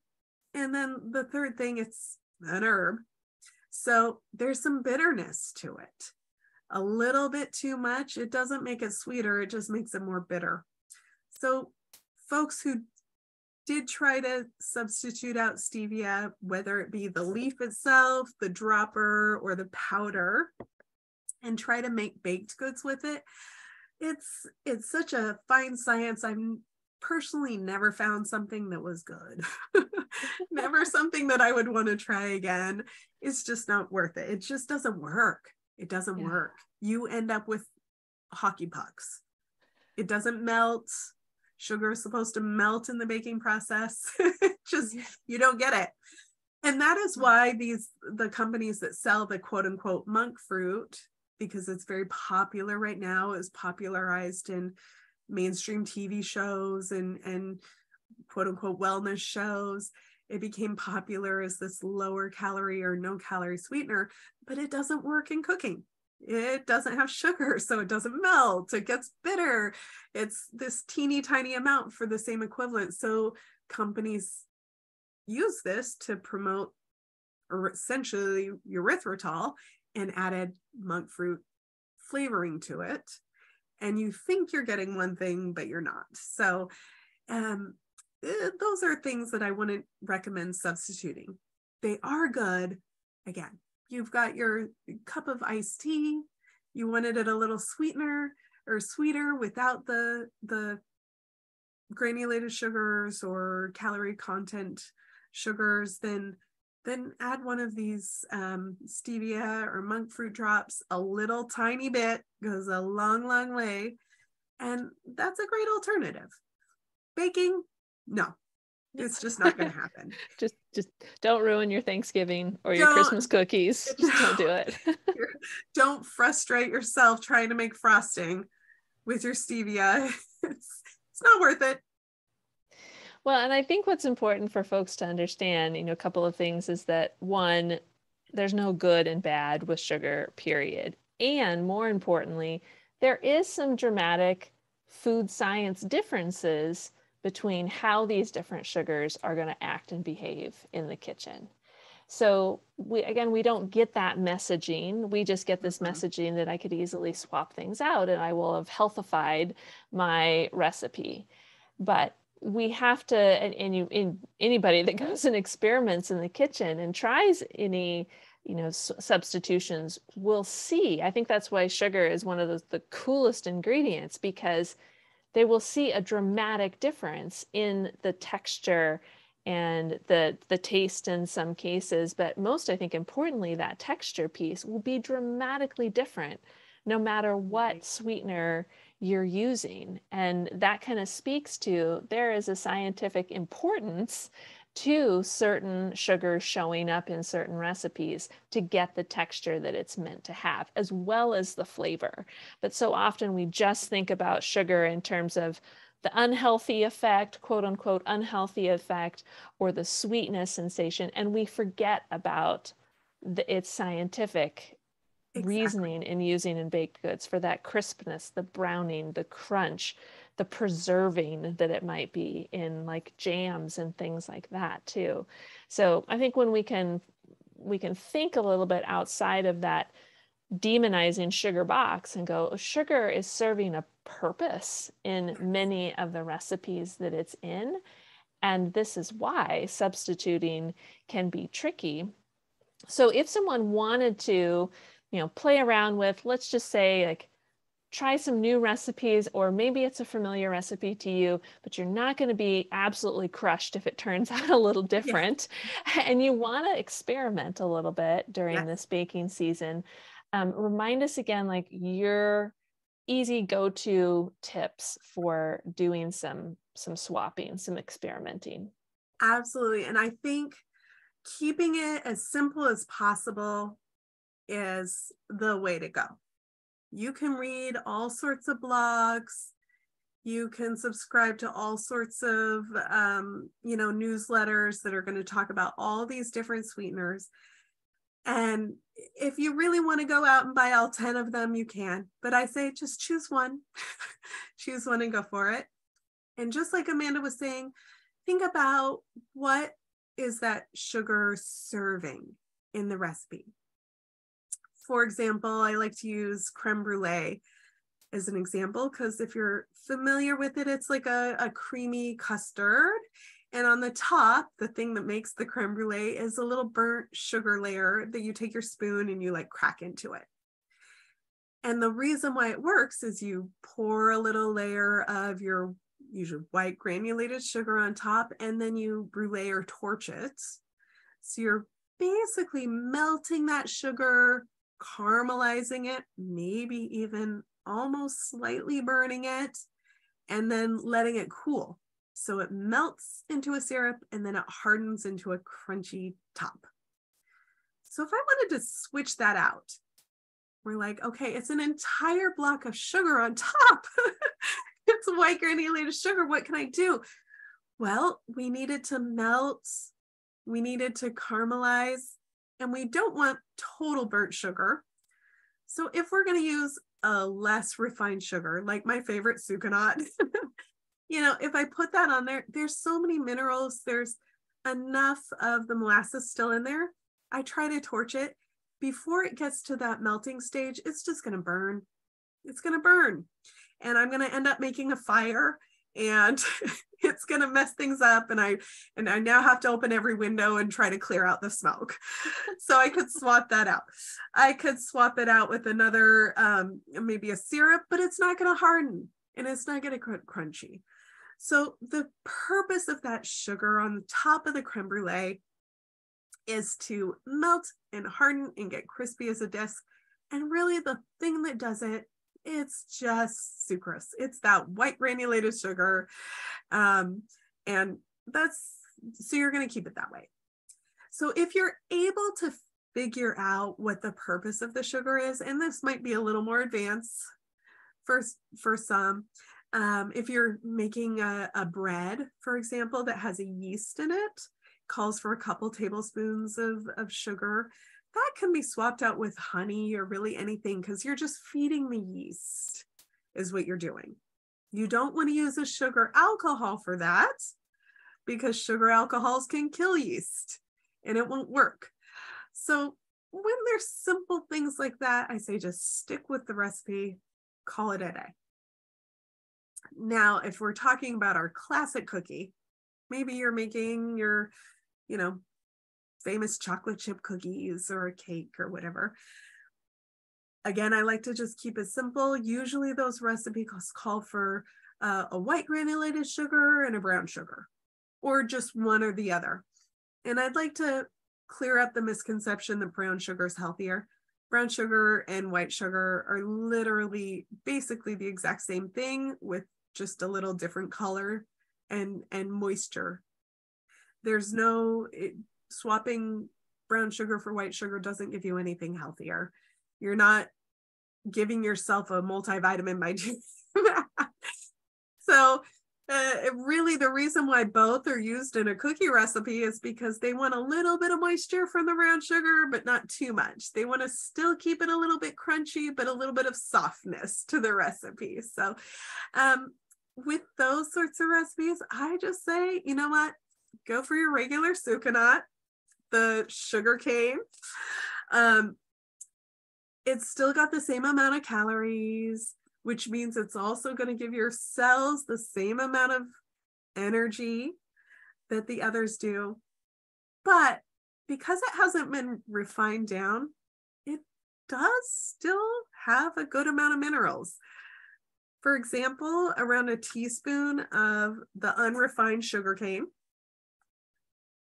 And then the third thing, it's an herb. So there's some bitterness to it. A little bit too much, it doesn't make it sweeter, it just makes it more bitter. So folks who did try to substitute out stevia, whether it be the leaf itself, the dropper, or the powder, and try to make baked goods with it, it's such a fine science. I've personally never found something that was good. Never something that I would want to try again. It's just not worth it. It just doesn't work. It doesn't work. You end up with hockey pucks. It doesn't melt. Sugar is supposed to melt in the baking process. Just, you don't get it. And that is why the companies that sell the quote unquote monk fruit, because it's very popular right now, is popularized in mainstream TV shows and quote unquote wellness shows. It became popular as this lower calorie or no calorie sweetener, but it doesn't work in cooking. It doesn't have sugar, so it doesn't melt. It gets bitter. It's this teeny tiny amount for the same equivalent. So companies use this to promote essentially erythritol and added monk fruit flavoring to it. And you think you're getting one thing, but you're not. So those are things that I wouldn't recommend substituting. They are good. Again, you've got your cup of iced tea. You wanted it a little sweetener or sweeter without the granulated sugars or calorie content sugars, then add one of these stevia or monk fruit drops. A little tiny bit goes a long, long way. And that's a great alternative. Baking, no, it's just not going to happen. just don't ruin your Thanksgiving or your Christmas cookies. Just don't do it. Don't frustrate yourself trying to make frosting with your stevia. It's not worth it. Well, and I think what's important for folks to understand, a couple of things is that, one, there's no good and bad with sugar, period. And more importantly, there is some dramatic food science differences between how these different sugars are going to act and behave in the kitchen. So we don't get that messaging. We just get this messaging that I could easily swap things out and I will have healthified my recipe. But we have to, and anybody that goes and experiments in the kitchen and tries any, substitutions will see. I think that's why sugar is one of the coolest ingredients, because they will see a dramatic difference in the texture and the taste in some cases. But most, I think, importantly, that texture piece will be dramatically different no matter what sweetener you're using. And that kind of speaks to, there is a scientific importance to certain sugars showing up in certain recipes to get the texture that it's meant to have, as well as the flavor. But so often we just think about sugar in terms of the unhealthy effect, quote unquote, unhealthy effect, or the sweetness sensation, and we forget about its scientific reasoning in using in baked goods for that crispness, the browning, the crunch, the preserving that it might be in like jams and things like that too. So I think when we can think a little bit outside of that demonizing sugar box and go, sugar is serving a purpose in many of the recipes that it's in. And this is why substituting can be tricky. So if someone wanted to, play around with, let's just say, like, try some new recipes, or maybe it's a familiar recipe to you, but you're not going to be absolutely crushed if it turns out a little different, and you want to experiment a little bit during this baking season, remind us again, like, your easy go-to tips for doing some swapping, some experimenting. Absolutely. And I think keeping it as simple as possible is the way to go. You can read all sorts of blogs. You can subscribe to all sorts of, newsletters that are going to talk about all these different sweeteners. And if you really want to go out and buy all 10 of them, you can. But I say just choose one. Choose one and go for it. And just like Amanda was saying, think about what is that sugar serving in the recipe. For example, I like to use creme brulee as an example, because if you're familiar with it, it's like a creamy custard. And on the top, the thing that makes the creme brulee is a little burnt sugar layer that you take your spoon and you like crack into it. And the reason why it works is you pour a little layer of your usually white granulated sugar on top, and then you brulee or torch it. So you're basically melting that sugar, caramelizing it, maybe even almost slightly burning it, and then letting it cool. So it melts into a syrup and then it hardens into a crunchy top. So if I wanted to switch that out, we're like, okay, it's an entire block of sugar on top. It's white granulated sugar. What can I do? Well, we needed to melt, we needed to caramelize, and we don't want total burnt sugar. So if we're going to use a less refined sugar, like my favorite sucanat, if I put that on there, there's so many minerals. There's enough of the molasses still in there. I try to torch it. Before it gets to that melting stage, it's just going to burn. It's going to burn. And I'm going to end up making a fire, and it's going to mess things up. And I now have to open every window and try to clear out the smoke. So I could swap that out. I could swap it out with another, maybe a syrup, but it's not going to harden and it's not going to get crunchy. So the purpose of that sugar on the top of the creme brulee is to melt and harden and get crispy as a disc. And really the thing that does it, it's just sucrose. It's that white granulated sugar. And so you're going to keep it that way. So if you're able to figure out what the purpose of the sugar is, and this might be a little more advanced for some, if you're making a bread, for example, that has a yeast in it, calls for a couple tablespoons of sugar, that can be swapped out with honey or really anything, because you're just feeding the yeast is what you're doing. You don't want to use a sugar alcohol for that, because sugar alcohols can kill yeast and it won't work. So when there's simple things like that, I say just stick with the recipe, call it a day. Now, if we're talking about our classic cookie, maybe you're making your, famous chocolate chip cookies or a cake or whatever. Again, I like to just keep it simple. Usually those recipes call for a white granulated sugar and a brown sugar, or just one or the other. And I'd like to clear up the misconception that brown sugar is healthier. Brown sugar and white sugar are literally basically the exact same thing, with just a little different color and moisture. There's swapping brown sugar for white sugar doesn't give you anything healthier. You're not giving yourself a multivitamin by doing that. So really the reason why both are used in a cookie recipe is because they want a little bit of moisture from the brown sugar, but not too much. They want to still keep it a little bit crunchy, but a little bit of softness to the recipe. So with those sorts of recipes, I just say, you know what? Go for your regular sucanat, the sugar cane. It's still got the same amount of calories. which means it's also going to give your cells the same amount of energy that the others do. But because it hasn't been refined down, it does still have a good amount of minerals. For example, around a teaspoon of the unrefined sugarcane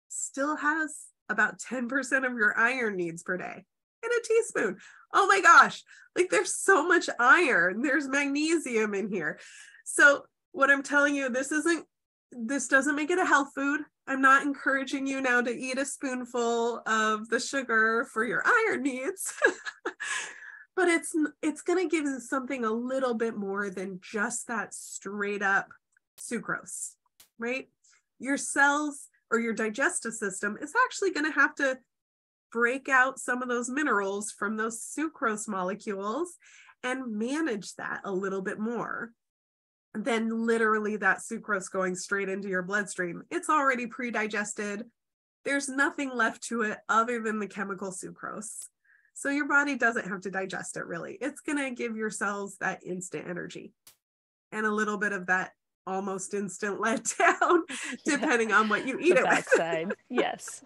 still has about 10% of your iron needs per day in a teaspoon. Oh my gosh, like there's so much iron, there's magnesium in here. So what I'm telling you, this doesn't make it a health food. I'm not encouraging you now to eat a spoonful of the sugar for your iron needs. But it's going to give you something a little bit more than just that straight up sucrose, right? Your cells or your digestive system is actually going to have to break out some of those minerals from those sucrose molecules and manage that a little bit more than literally that sucrose going straight into your bloodstream. It's already pre-digested. There's nothing left to it other than the chemical sucrose. So your body doesn't have to digest it really. It's going to give your cells that instant energy and a little bit of that almost instant letdown, depending on what you eat the it backside. with. Yes.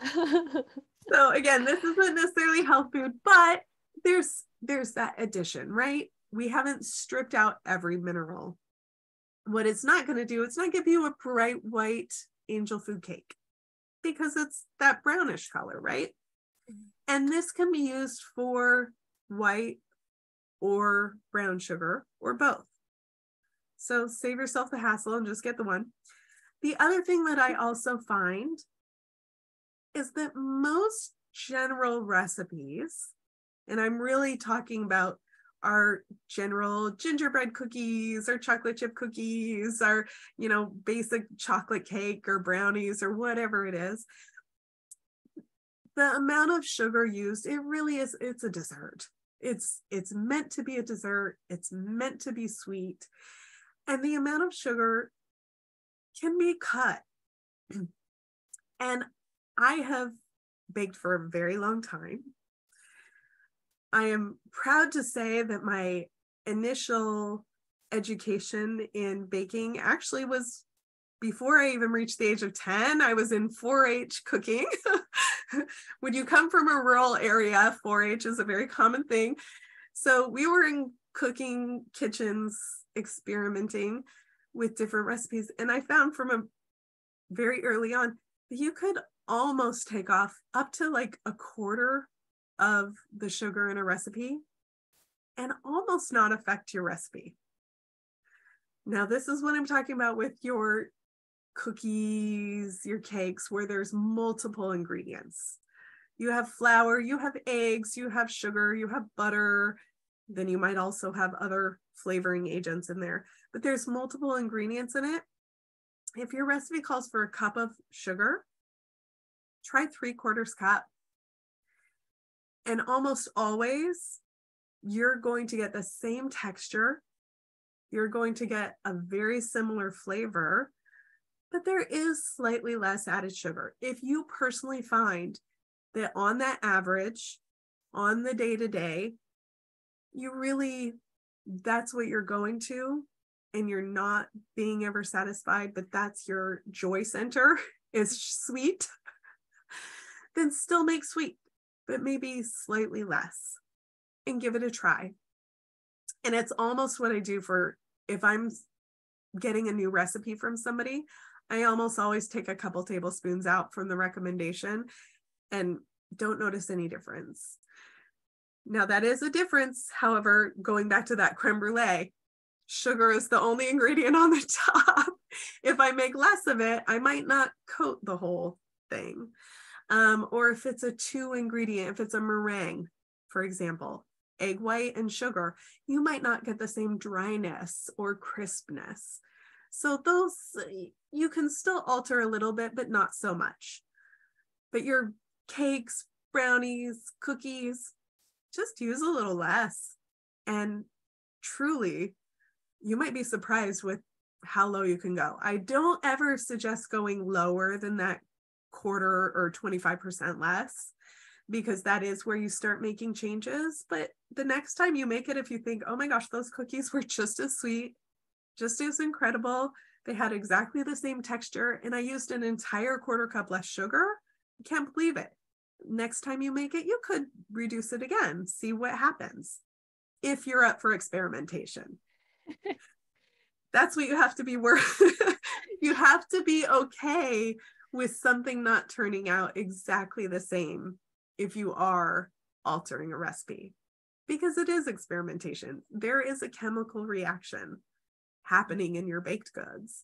So again, this isn't necessarily health food, but there's that addition, right? We haven't stripped out every mineral. What it's not going to do, it's not give you a bright white angel food cake because it's that brownish color, right? And this can be used for white or brown sugar or both. So save yourself the hassle and just get the one. The other thing that I also find is that most general recipes, and I'm really talking about our general gingerbread cookies or chocolate chip cookies or, basic chocolate cake or brownies or whatever it is, the amount of sugar used, it really is, it's a dessert. It's meant to be a dessert. It's meant to be sweet. And the amount of sugar can be cut. And I have baked for a very long time. I am proud to say that my initial education in baking actually was before I even reached the age of 10. I was in 4-H cooking. When you come from a rural area, 4-H is a very common thing. So we were in cooking kitchens, experimenting with different recipes. And I found from a very early on that you could almost take off up to like a quarter of the sugar in a recipe and almost not affect your recipe. Now, this is what I'm talking about with your cookies, your cakes, where there's multiple ingredients. You have flour, you have eggs, you have sugar, you have butter, then you might also have other flavoring agents in there, but there's multiple ingredients in it. If your recipe calls for a cup of sugar, try 3/4 cup. And almost always, you're going to get the same texture. You're going to get a very similar flavor, but there is slightly less added sugar. If you personally find that on that average, on the day-to-day, that's what you're going to, and you're not being ever satisfied, but that's your joy center is sweet, then still make sweet, but maybe slightly less and give it a try. And it's almost what I do for if I'm getting a new recipe from somebody, I almost always take a couple tablespoons out from the recommendation and don't notice any difference. Now that is a difference. However, going back to that creme brulee, sugar is the only ingredient on the top. If I make less of it, I might not coat the whole thing. Or if it's a 2-ingredient, if it's a meringue, for example, egg white and sugar, you might not get the same dryness or crispness. So those, you can still alter a little bit, but not so much. But your cakes, brownies, cookies, just use a little less. And truly, you might be surprised with how low you can go. I don't ever suggest going lower than that quarter or 25% less, because that is where you start making changes. But the next time you make it, if you think, oh my gosh, those cookies were just as sweet, just as incredible, they had exactly the same texture, and I used an entire quarter cup less sugar, I can't believe it. Next time you make it, you could reduce it again, see what happens. If you're up for experimentation. That's what you have to be you have to be okay with something not turning out exactly the same if you are altering a recipe, because it is experimentation. There is a chemical reaction happening in your baked goods.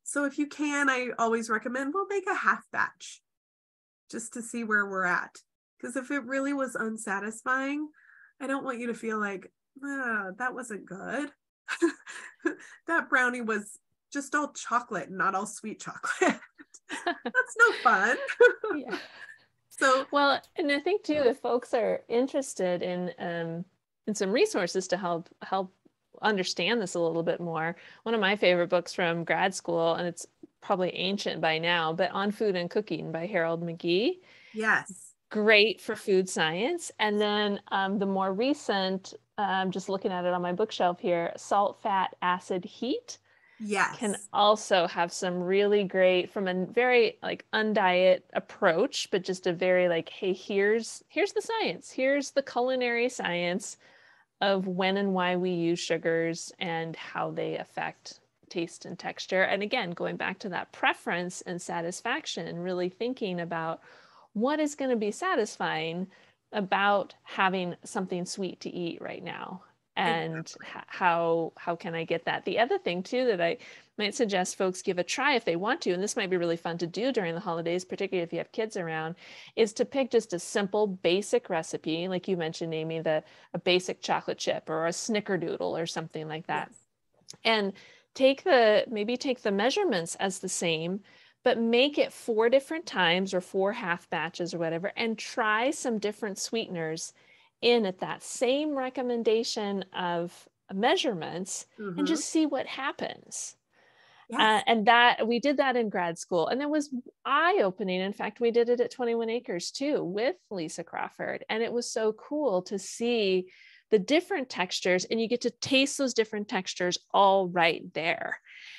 So if you can, I always recommend we'll make a half batch just to see where we're at. Because if it really was unsatisfying, I don't want you to feel like, that wasn't good. That brownie was just all chocolate, not all sweet chocolate. That's no fun. Yeah. So, well, and I think too, if folks are interested in some resources to help understand this a little bit more, one of my favorite books from grad school, and it's probably ancient by now, but On Food and Cooking by Harold McGee. yes. Great for food science. And then the more recent, just looking at it on my bookshelf here, Salt, Fat, Acid, Heat. Yes. Can also have some really great, from a very like undiet approach, but just a very like, hey, here's the science. Here's the culinary science of when and why we use sugars and how they affect taste and texture. And again, going back to that preference and satisfaction, really thinking about what is going to be satisfying about having something sweet to eat right now, and exactly. how can I get that? The other thing too that I might suggest folks give a try if they want to, and this might be really fun to do during the holidays, particularly if you have kids around, is to pick just a simple basic recipe, like you mentioned, Amy, a basic chocolate chip or a snickerdoodle or something like that. Yes. And maybe take the measurements as the same, but make it 4 different times or 4 half batches or whatever, and try some different sweeteners in at that same recommendation of measurements, and Mm-hmm. just see what happens. Yes. And that we did that in grad school, and it was eye-opening. In fact, we did it at 21 Acres too with Lisa Crawford, and it was so cool to see the different textures, and you get to taste those different textures all right there.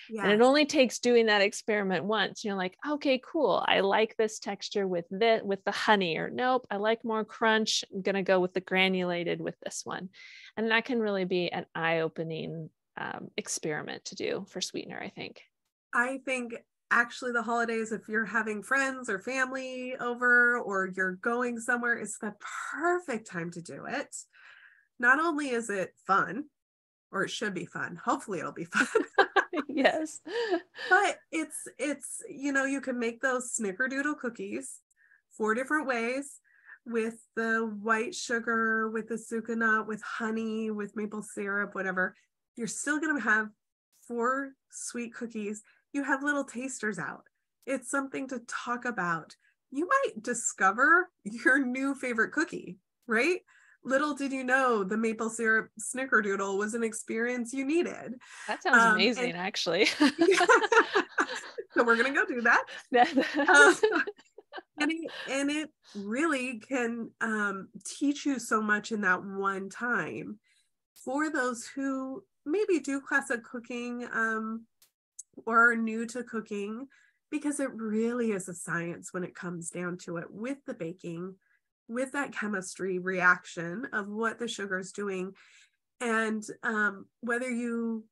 And it Yes. only takes doing that experiment once. You're like, okay, cool. I like this texture with the honey, or nope, I like more crunch. I'm going to go with the granulated with this one. And that can really be an eye-opening experiment to do for sweetener, I think. I think actually the holidays, if you're having friends or family over, or you're going somewhere, it's the perfect time to do it. Not only is it fun, or it should be fun, hopefully it'll be fun. Yes. But it's you can make those snickerdoodle cookies 4 different ways, with the white sugar, with the sucanat, with honey, with maple syrup, whatever. You're still going to have 4 sweet cookies. You have little tasters out. It's something to talk about. You might discover your new favorite cookie, right? Little did you know the maple syrup snickerdoodle was an experience you needed. That sounds And amazing, actually. yeah. So we're gonna go do that. And it really can teach you so much in that one time. For those who maybe do classic cooking or are new to cooking, because it really is a science when it comes down to it, with the baking, with that chemistry reaction of what the sugar is doing. And whether you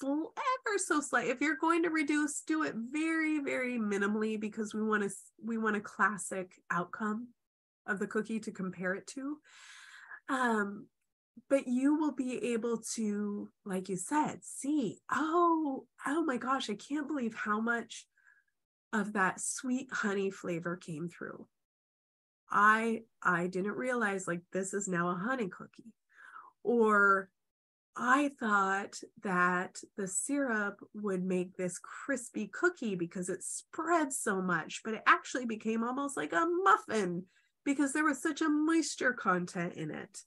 ever so slight, if you're going to reduce, do it very, very minimally, because we want a classic outcome of the cookie to compare it to. But you will be able to, like you said, see, oh my gosh, I can't believe how much of that sweet honey flavor came through. I didn't realize, like, this is now a honey cookie. Or I thought that the syrup would make this crispy cookie because it spread so much, but it actually became almost like a muffin because there was such a moisture content in it.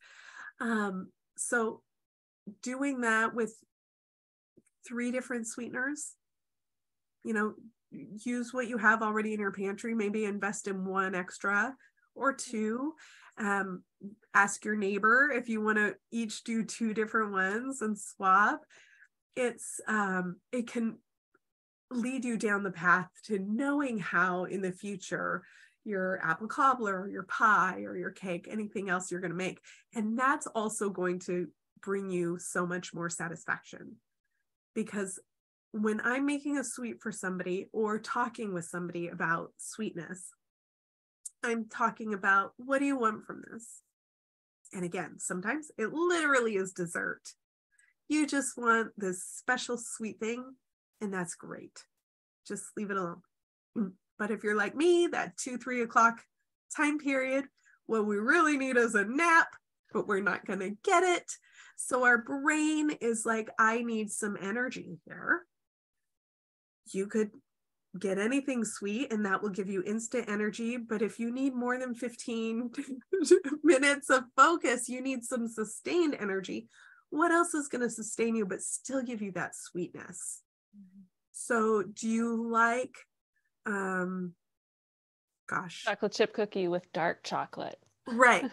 So doing that with 3 different sweeteners, use what you have already in your pantry, maybe invest in 1 extra, or two. Ask your neighbor if you want to each do 2 different ones and swap. It can lead you down the path to knowing how in the future your apple cobbler or your pie or your cake, anything else you're going to make. And that's also going to bring you so much more satisfaction, because when I'm making a sweet for somebody or talking with somebody about sweetness, I'm talking about, what do you want from this? And again, sometimes it literally is dessert. You just want this special sweet thing, and that's great. Just leave it alone. But if you're like me, that 2-3 o'clock time period, what we really need is a nap, but we're not going to get it. So our brain is like, I need some energy here. You could get anything sweet and that will give you instant energy. But if you need more than 15 minutes of focus, you need some sustained energy. What else is going to sustain you but still give you that sweetness? Mm-hmm. So do you like, chocolate chip cookie with dark chocolate? Right.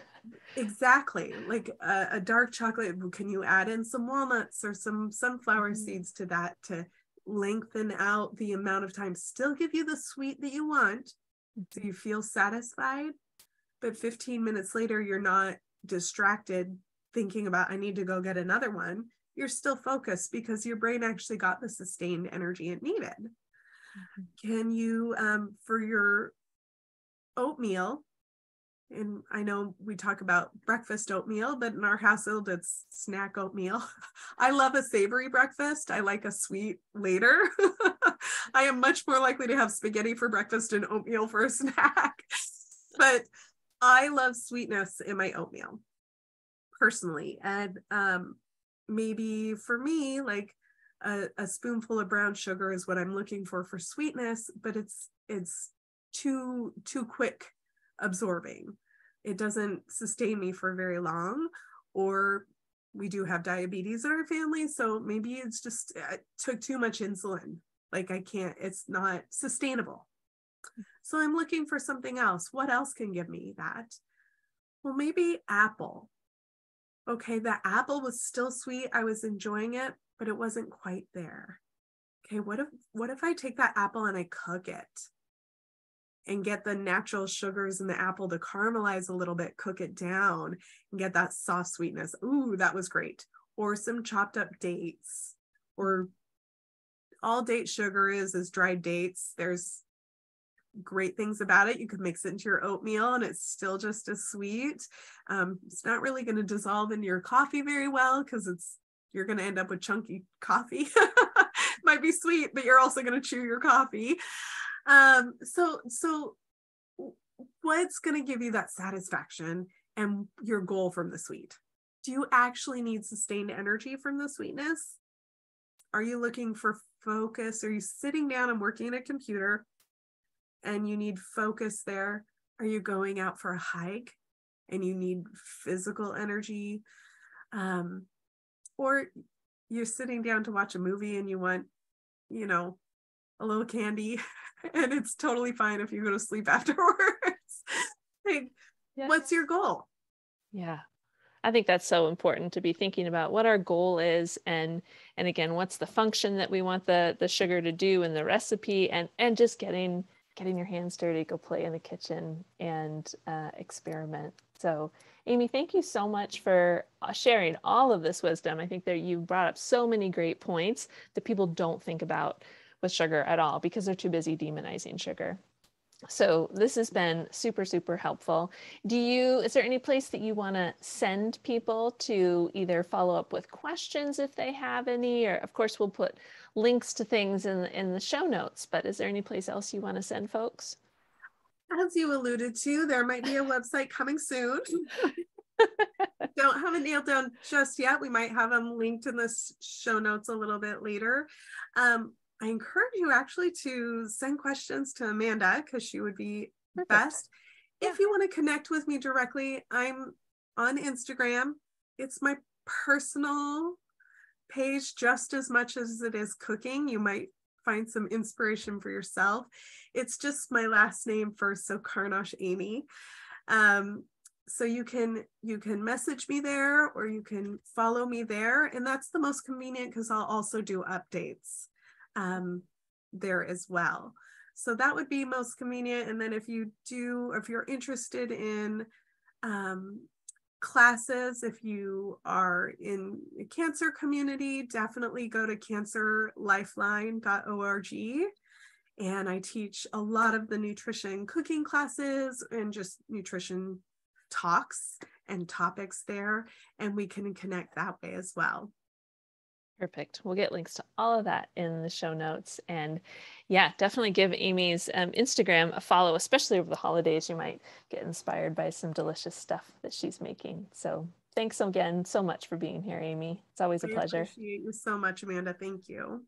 Exactly. Like a dark chocolate. Can you add in some walnuts or some sunflower seeds to that to lengthen out the amount of time, still give you the sweet that you want, so you feel satisfied, but 15 minutes later, you're not distracted thinking about, I need to go get another one. You're still focused because your brain actually got the sustained energy it needed. Mm-hmm. Can you, for your oatmeal, and I know we talk about breakfast oatmeal, but in our household, it's snack oatmeal. I love a savory breakfast. I like a sweet later. I am much more likely to have spaghetti for breakfast and oatmeal for a snack. But I love sweetness in my oatmeal, personally. And maybe for me, like a spoonful of brown sugar is what I'm looking for sweetness, but it's too quick absorbing. It doesn't sustain me for very long, or we do have diabetes in our family, so maybe it's just, I took too much insulin. Like I can't, it's not sustainable. So I'm looking for something else. What else can give me that? Well, maybe apple. Okay, the apple was still sweet. I was enjoying it, but it wasn't quite there. Okay, what if I take that apple and I cook it? And get the natural sugars in the apple to caramelize a little bit, cook it down, and get that soft sweetness. Ooh, that was great. Or some chopped up dates, or all date sugar is dried dates. There's great things about it. You could mix it into your oatmeal and it's still just as sweet. It's not really going to dissolve into your coffee very well because you're going to end up with chunky coffee. Might be sweet, but you're also going to chew your coffee. So what's going to give you that satisfaction and your goal from the sweet? Do you actually need sustained energy from the sweetness? Are you looking for focus? Are you sitting down and working at a computer and you need focus there? Are you going out for a hike and you need physical energy? Or you're sitting down to watch a movie and you want, a little candy, and it's totally fine if you go to sleep afterwards. Like, yes. What's your goal? Yeah. I think that's so important to be thinking about what our goal is, and again, what's the function that we want the sugar to do in the recipe, and just getting your hands dirty, go play in the kitchen and experiment. So Amy, thank you so much for sharing all of this wisdom. I think that you brought up so many great points that people don't think about with sugar at all because they're too busy demonizing sugar. So this has been super, super helpful. Is there any place that you want to send people to either follow up with questions if they have any, or of course we'll put links to things in the show notes, but is there any place else you want to send folks? As you alluded to, there might be a website coming soon. Don't have it nailed down just yet. We might have them linked in the show notes a little bit later. I encourage you actually to send questions to Amanda because she would be Perfect. Best. Yeah. If you want to connect with me directly, I'm on Instagram. It's my personal page just as much as it is cooking. You might find some inspiration for yourself. It's just my last name first, so Karnosh Amy. So you can message me there, or you can follow me there, and that's the most convenient because I'll also do updates there as well. So that would be most convenient. And then if you're interested in classes, if you are in the cancer community, definitely go to cancerlifeline.org. And I teach a lot of the nutrition cooking classes and just nutrition talks and topics there, and we can connect that way as well. Perfect. We'll get links to all of that in the show notes. And yeah, definitely give Amy's Instagram a follow, especially over the holidays. You might get inspired by some delicious stuff that she's making. So thanks again so much for being here, Amy. It's always a I pleasure. appreciate you so much, Amanda. Thank you.